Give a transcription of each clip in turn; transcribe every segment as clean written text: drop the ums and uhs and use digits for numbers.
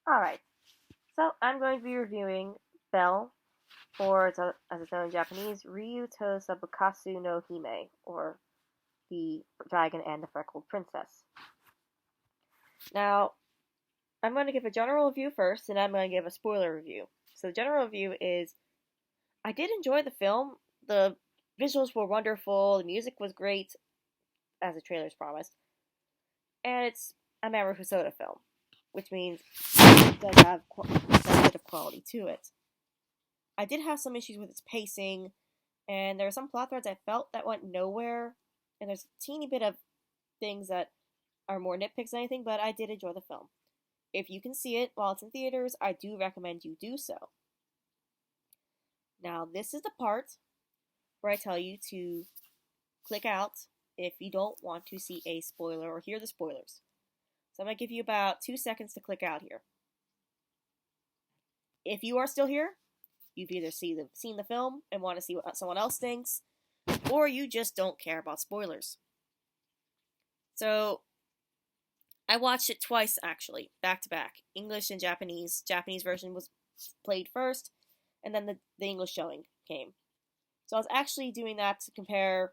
Alright, so I'm going to be reviewing Belle, or as it's known in Japanese, Ryuu to Sobakasu no Hime, or the Dragon and the Freckled Princess. Now, I'm going to give a general review first, and I'm going to give a spoiler review. So the general review is, I did enjoy the film. The visuals were wonderful, the music was great, as the trailers promised, and it's a Mamoru Hasoda film, which means it does have a bit of quality to it. I did have some issues with its pacing, and there are some plot threads I felt that went nowhere, and there's a teeny bit of things that are more nitpicks than anything, but I did enjoy the film. If you can see it while it's in theaters, I do recommend you do so. Now, this is the part where I tell you to click out if you don't want to see a spoiler or hear the spoilers. So I'm going to give you about 2 seconds to click out here. If you are still here, you've either seen the film and want to see what someone else thinks, or you just don't care about spoilers. So, I watched it twice, actually, back to back. English and Japanese. Japanese version was played first, and then the English showing came. So I was actually doing that to compare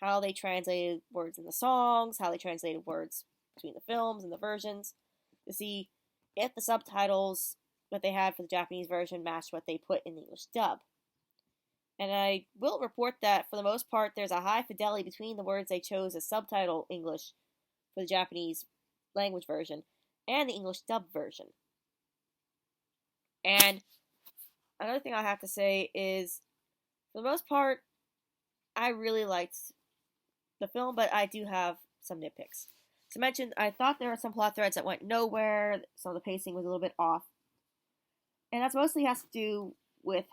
how they translated words in the songs, how they translated words between the films and the versions, to see if the subtitles that they had for the Japanese version matched what they put in the English dub. And I will report that, for the most part, there's a high fidelity between the words they chose as subtitle English for the Japanese language version and the English dub version. And another thing I have to say is, for the most part, I really liked the film, but I do have some nitpicks. To mention, I thought there were some plot threads that went nowhere, so the pacing was a little bit off. And that mostly has to do with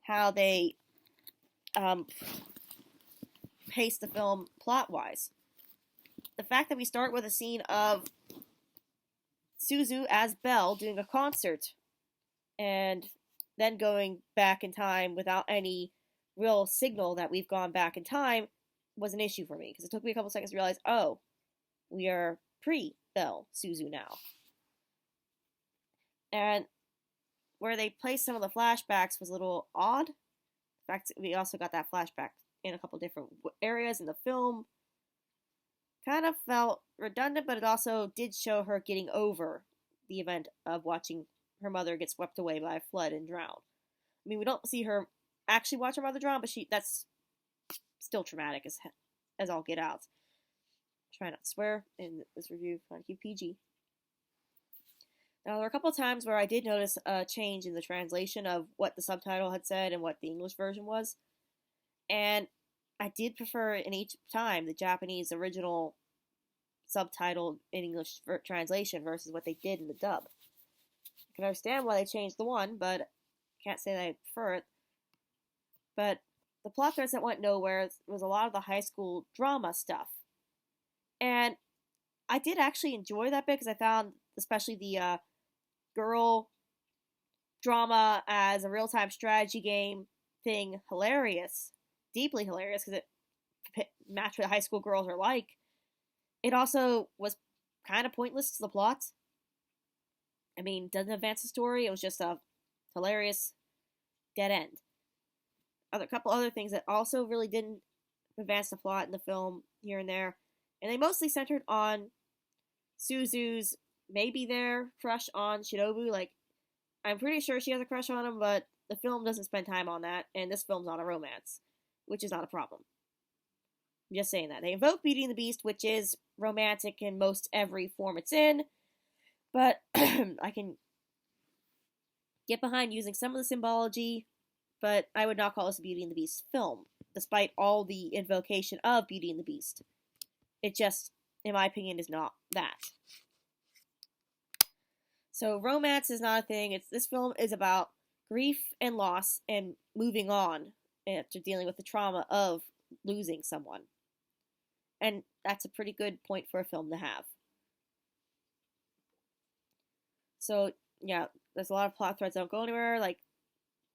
how they pace the film plot-wise. The fact that we start with a scene of Suzu as Belle doing a concert, and then going back in time without any real signal that we've gone back in time, was an issue for me, because it took me a couple seconds to realize, oh, we are pre-Belle Suzu now. And where they placed some of the flashbacks was a little odd. In fact, we also got that flashback in a couple different areas in the film. Kind of felt redundant, but it also did show her getting over the event of watching her mother get swept away by a flood and drown. I mean, we don't see her actually watch her mother drown, but that's still traumatic as all get out. Try not to swear in this review, trying to keep PG. Now, there were a couple of times where I did notice a change in the translation of what the subtitle had said and what the English version was. And I did prefer in each time the Japanese original subtitled in English translation versus what they did in the dub. I can understand why they changed the one, but can't say that I prefer it. But the plot threads that went nowhere was a lot of the high school drama stuff. And I did actually enjoy that bit, because I found especially the girl drama as a real-time strategy game thing hilarious. Deeply hilarious, because it matched what high school girls are like. It also was kind of pointless to the plot. I mean, doesn't advance the story. It was just a hilarious dead end. A couple other things that also really didn't advance the plot in the film here and there. And they mostly centered on Suzu's maybe their crush on Shinobu. Like, I'm pretty sure she has a crush on him, but the film doesn't spend time on that, and this film's not a romance, which is not a problem. I'm just saying that. They invoke Beauty and the Beast, which is romantic in most every form it's in, but I can get behind using some of the symbology, but I would not call this a Beauty and the Beast film, despite all the invocation of Beauty and the Beast. It just, in my opinion, is not that. So romance is not a thing. This film is about grief and loss and moving on after dealing with the trauma of losing someone. And that's a pretty good point for a film to have. So, yeah, there's a lot of plot threads that don't go anywhere. Like,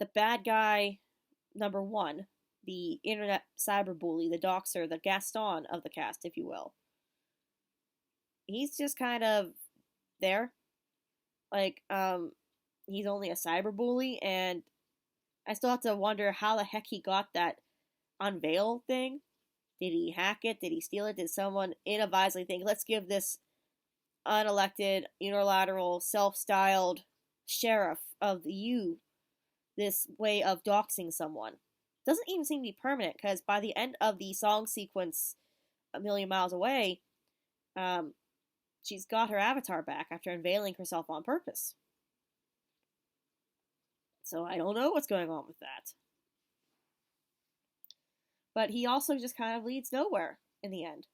the bad guy, number one, the internet cyberbully, the doxer, the Gaston of the cast, if you will. He's just kind of there. Like, he's only a cyberbully, and I still have to wonder how the heck he got that unveil thing. Did he hack it? Did he steal it? Did someone inadvisably think, let's give this unelected, unilateral, self-styled sheriff of the U this way of doxing someone? Doesn't even seem to be permanent, because by the end of the song sequence, A Million Miles Away, um, she's got her avatar back after unveiling herself on purpose. So I don't know what's going on with that. But he also just kind of leads nowhere in the end.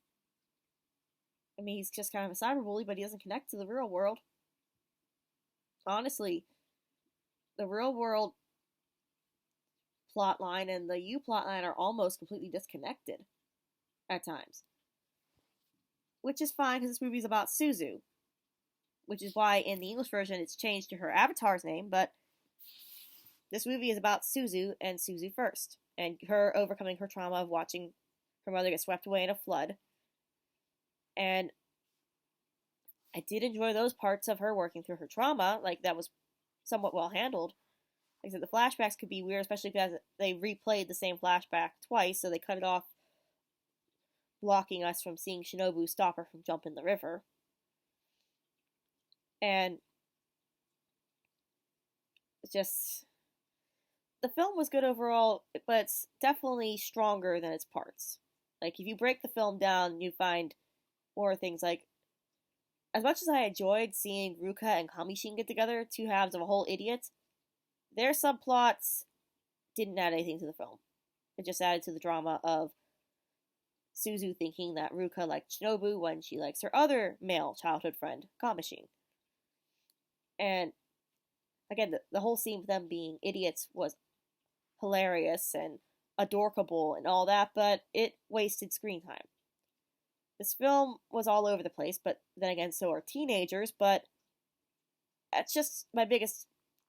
I mean, he's just kind of a cyberbully, but he doesn't connect to the real world. Honestly, the real world plotline and the U plotline are almost completely disconnected at times. Which is fine, because this movie is about Suzu. Which is why in the English version it's changed to her avatar's name, but this movie is about Suzu and Suzu first, and her overcoming her trauma of watching her mother get swept away in a flood. And I did enjoy those parts of her working through her trauma. Like, that was somewhat well handled. Like I said, the flashbacks could be weird, especially because they replayed the same flashback twice, so they cut it off, blocking us from seeing Shinobu stop her from jumping the river. And it's just, the film was good overall, but it's definitely stronger than its parts. Like, if you break the film down, you find more things like, as much as I enjoyed seeing Ruka and Kamishin get together, two halves of a whole idiot, their subplots didn't add anything to the film. It just added to the drama of Suzu thinking that Ruka liked Shinobu when she likes her other male childhood friend, Kamishin. And again, the whole scene with them being idiots was hilarious and adorkable and all that, but it wasted screen time. This film was all over the place, but then again, so are teenagers, but that's just my biggest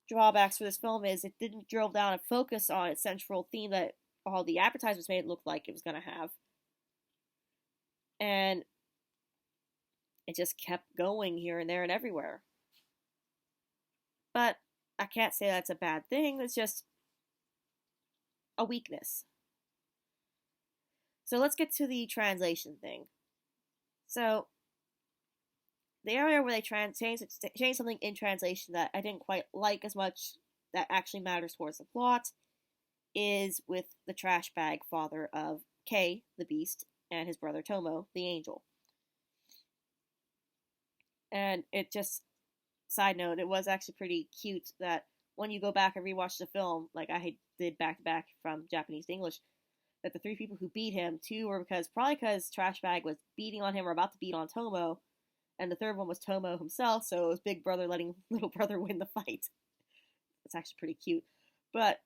drawbacks for this film is it didn't drill down and focus on its central theme that all the advertisements made it look like it was going to have. And it just kept going here and there and everywhere. But I can't say that's a bad thing, it's just a weakness. So let's get to the translation thing. So, the area where they change something in translation that I didn't quite like as much that actually matters towards the plot is with the trash bag father of Kei, the beast, and his brother Tomo, the angel. And it just, side note, it was actually pretty cute that when you go back and rewatch the film, like I did back to back from Japanese to English, that the three people who beat him, two were probably because Trash Bag was beating on him or about to beat on Tomo, and the third one was Tomo himself, so it was Big Brother letting Little Brother win the fight. It's actually pretty cute. But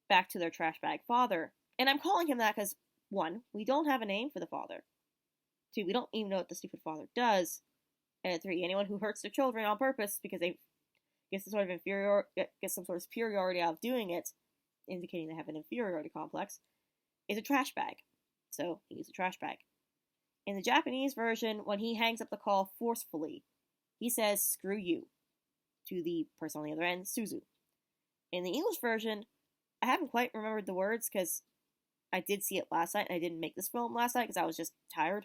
back to their Trash Bag father. And I'm calling him that because, one, we don't have a name for the father. Two, we don't even know what the stupid father does. And three, anyone who hurts their children on purpose because they get some sort of superiority out of doing it, indicating they have an inferiority complex, is a trash bag. So he's a trash bag. In the Japanese version, when he hangs up the call forcefully, he says, "Screw you," to the person on the other end, Suzu. In the English version, I haven't quite remembered the words because I did see it last night and I didn't make this film last night because I was just tired.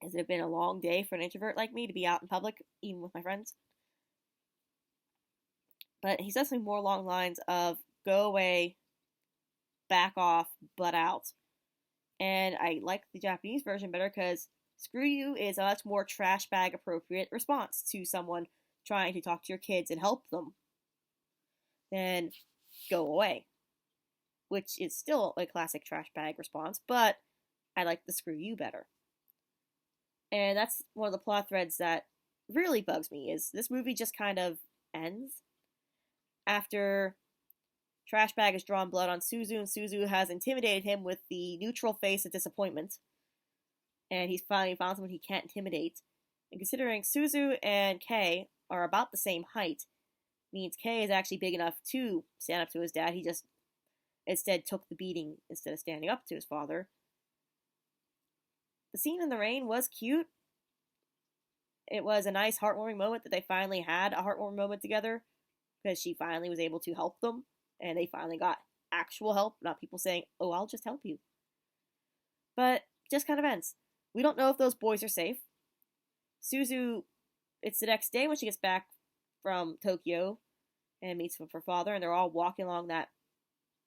Has it been a long day for an introvert like me to be out in public, even with my friends? But he says something more along the lines of, "Go away, back off, butt out." And I like the Japanese version better because "screw you" is a much more trash bag appropriate response to someone trying to talk to your kids and help them than "go away," which is still a classic trash bag response, but I like the "screw you" better. And that's one of the plot threads that really bugs me, is this movie just kind of ends after Trash Bag has drawn blood on Suzu, and Suzu has intimidated him with the neutral face of disappointment. And he's finally found someone he can't intimidate. And considering Suzu and Kei are about the same height, means Kei is actually big enough to stand up to his dad. He just instead took the beating instead of standing up to his father. The scene in the rain was cute. it was a nice heartwarming moment that they finally had a heartwarming moment together because she finally was able to help them and they finally got actual help, not people saying, "Oh, I'll just help you." But just kind of ends. We don't know if those boys are safe. Suzu, it's the next day when she gets back from Tokyo and meets with her father, and they're all walking along that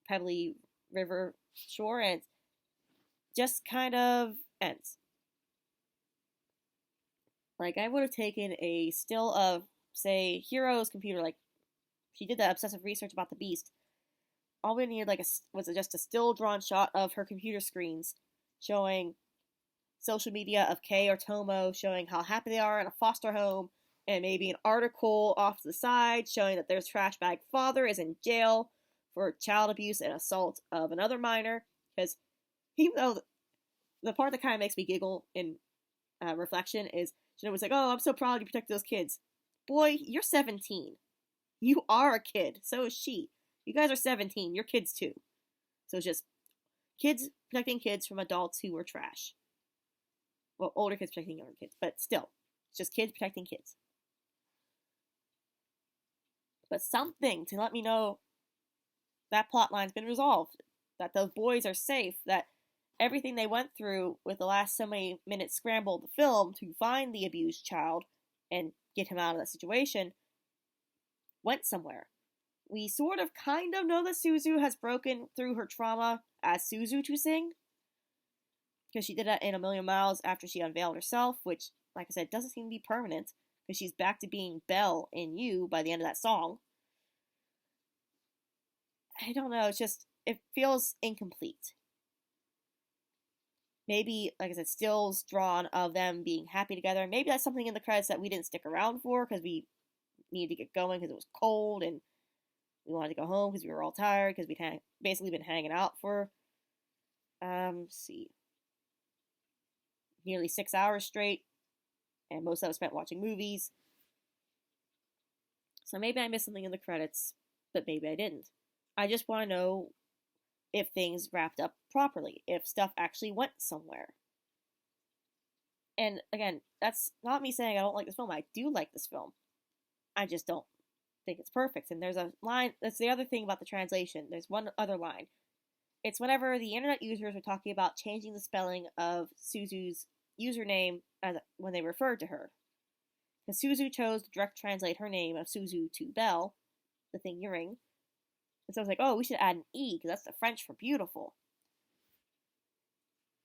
pebbly river shore, and it just kind of ends. Like, I would have taken a still of, say, Hero's computer, like, she did that obsessive research about the beast. All we needed, like, was just a still drawn shot of her computer screens showing social media of Kei or Tomo, showing how happy they are in a foster home, and maybe an article off to the side showing that their trash bag father is in jail for child abuse and assault of another minor. Because even though the part that kind of makes me giggle in reflection is Shino was like, "Oh, I'm so proud you protected those kids." Boy, you're 17. You are a kid. So is she. You guys are 17. You're kids too. So it's just kids protecting kids from adults who were trash. Well, older kids protecting younger kids, but still, it's just kids protecting kids. But something to let me know that plot line's been resolved, that those boys are safe, that everything they went through with the last so many minutes scramble of the film to find the abused child and get him out of that situation went somewhere. We sort of kind of know that Suzu has broken through her trauma as Suzu to sing, because she did that in A Million Miles after she unveiled herself, which, like I said, doesn't seem to be permanent, because she's back to being Belle in You by the end of that song. I don't know, it feels incomplete. Maybe, like I said, stills drawn of them being happy together. Maybe that's something in the credits that we didn't stick around for because we needed to get going because it was cold and we wanted to go home because we were all tired because we'd basically been hanging out for, nearly 6 hours straight, and most of it spent watching movies. So maybe I missed something in the credits, but maybe I didn't. I just want to know if things wrapped up properly, if stuff actually went somewhere. And again, that's not me saying I don't like this film. I do like this film. I just don't think it's perfect. And there's a line, that's the other thing about the translation. There's one other line. It's whenever the internet users are talking about changing the spelling of Suzu's username when they referred to her. Because Suzu chose to direct translate her name of Suzu to Belle, the thing you ring. And so I was like, oh, we should add an E, because that's the French for beautiful.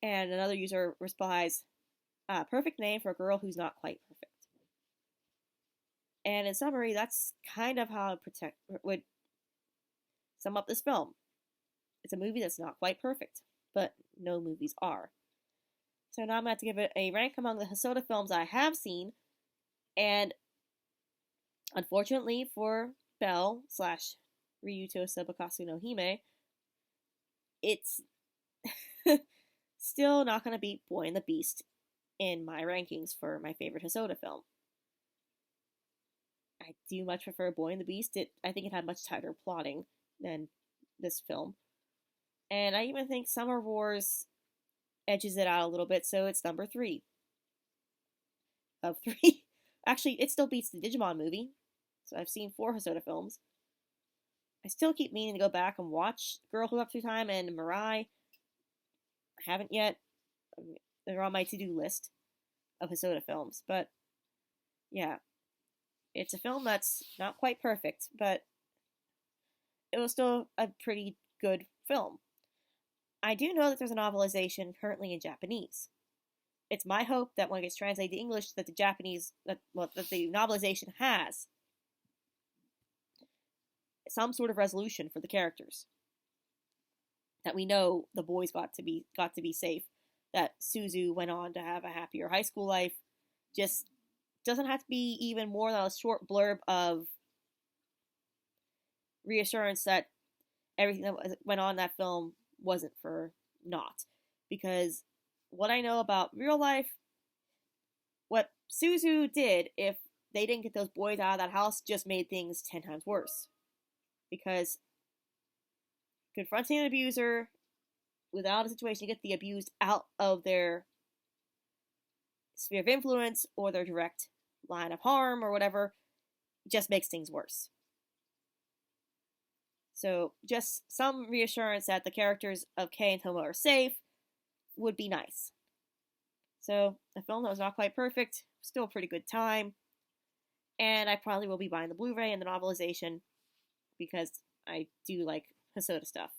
And another user replies, perfect name for a girl who's not quite perfect. And in summary, that's kind of how I would sum up this film. It's a movie that's not quite perfect, but no movies are. So now I'm going to have to give it a rank among the Hasoda films I have seen. And unfortunately for Belle / Ryuu Sobakasu no Hime, it's still not going to beat Boy and the Beast in my rankings for my favorite Hasoda film. I do much prefer Boy and the Beast. I think it had much tighter plotting than this film. And I even think Summer Wars edges it out a little bit, so it's number 3 of 3. Actually, it still beats the Digimon movie. So I've seen 4 Hasoda films. I still keep meaning to go back and watch Girl Who Up Through Time and Mirai. I haven't yet. They're on my to-do list of Hasoda films. But, yeah. It's a film that's not quite perfect, but it was still a pretty good film. I do know that there's a novelization currently in Japanese. It's my hope that when it gets translated to English, that the novelization has some sort of resolution for the characters. That we know the boys got to be safe. That Suzu went on to have a happier high school life. Just doesn't have to be even more than a short blurb of reassurance that everything that went on in that film wasn't for naught. Because what I know about real life, what Suzu did, if they didn't get those boys out of that house, just made things 10 times worse. Because confronting an abuser without a situation to get the abused out of their sphere of influence or their direct line of harm or whatever, just makes things worse. So just some reassurance that the characters of Kei and Tomo are safe would be nice. So a film that was not quite perfect, still a pretty good time. And I probably will be buying the Blu-ray and the novelization because I do like Hasoda stuff.